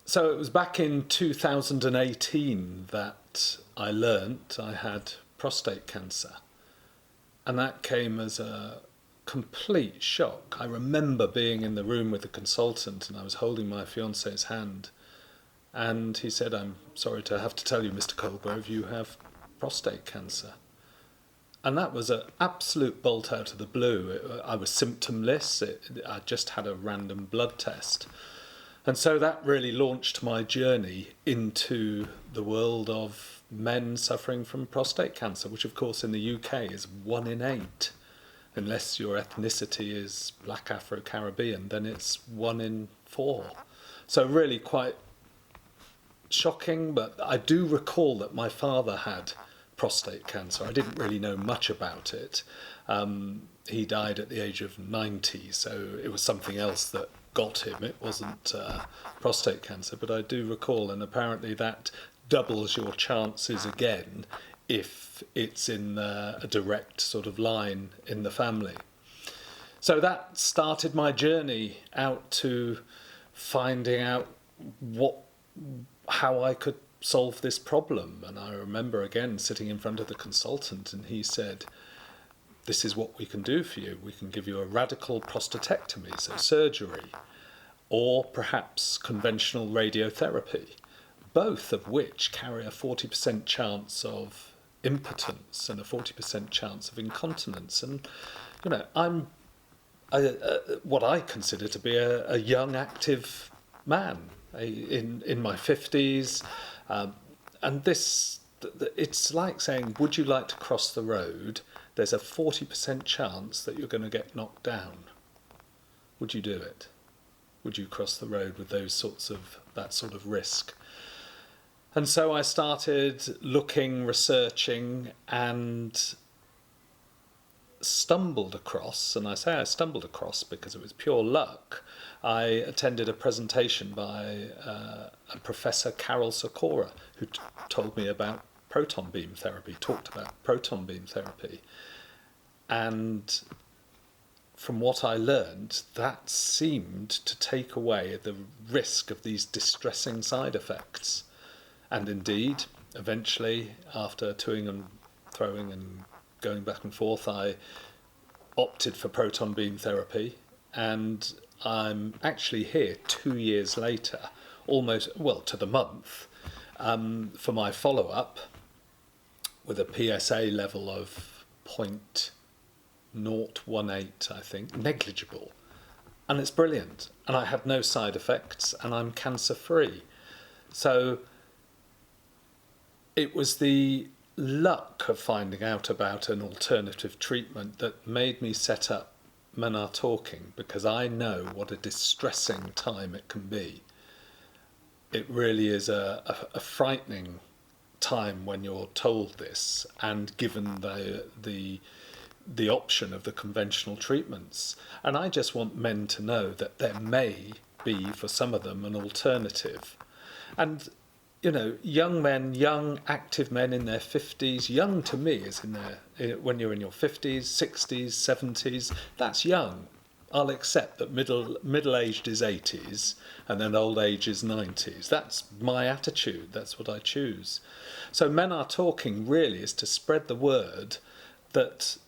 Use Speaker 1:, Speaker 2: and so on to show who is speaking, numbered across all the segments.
Speaker 1: So it was back in 2018 that I learnt I had prostate cancer. And that came as a complete shock. I remember being in the room with the consultant and I was holding my fiance's hand. And he said, "I'm sorry to have to tell you, Mr. Colegrove, you have prostate cancer." And that was an absolute bolt out of the blue. I was symptomless. I just had a random blood test. And so that really launched my journey into the world of men suffering from prostate cancer, which of course in the UK is 1 in 8. Unless your ethnicity is Black Afro-Caribbean, then it's 1 in 4. So really quite shocking, but I do recall that my father had prostate cancer. I didn't really know much about it. He died at the age of 90, so it was something else that got him. It wasn't prostate cancer, but I do recall, and apparently that doubles your chances again if it's in a direct sort of line in the family. So that started my journey out to finding out how I could solve this problem. And I remember again sitting in front of the consultant and he said, "This is what we can do for you. We can give you a radical prostatectomy, so surgery, or perhaps conventional radiotherapy, both of which carry a 40% chance of impotence and a 40% chance of incontinence." And, you know, I'm what I consider to be a young, active man in my 50s. And this, it's like saying, would you like to cross the road? There's a 40% chance that you're going to get knocked down. Would you do it? Would you cross the road with that sort of risk? And so I started looking, researching, and stumbled across, and I say I stumbled across because it was pure luck. I attended a presentation by a Professor Carol Sikora, who told me about proton beam therapy, talked about proton beam therapy. And from what I learned, that seemed to take away the risk of these distressing side effects. And indeed, eventually, after toing and throwing and going back and forth, I opted for proton beam therapy, and I'm actually here 2 years later, almost, well, to the month, for my follow-up with a PSA level of 0.018, I think, negligible. And it's brilliant. And I had no side effects, and I'm cancer-free. So it was the luck of finding out about an alternative treatment that made me set up Men Are Talking, because I know what a distressing time it can be. It really is a frightening time when you're told this and given the option of the conventional treatments. And I just want men to know that there may be, for some of them, an alternative. And you know, young men, young active men in their 50s, young to me is when you're in your 50s, 60s, 70s, that's young. I'll accept that middle-aged is 80s and then old age is 90s. That's my attitude, that's what I choose. So Men Are Talking really is to spread the word that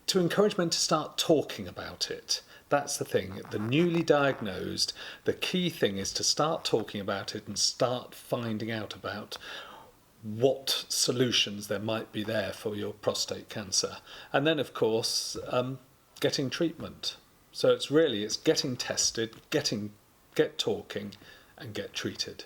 Speaker 1: to encourage men to start talking about it. That's the thing. The newly diagnosed, the key thing is to start talking about it and start finding out about what solutions there might be there for your prostate cancer. And then, of course, getting treatment. So it's getting tested, get talking, and get treated.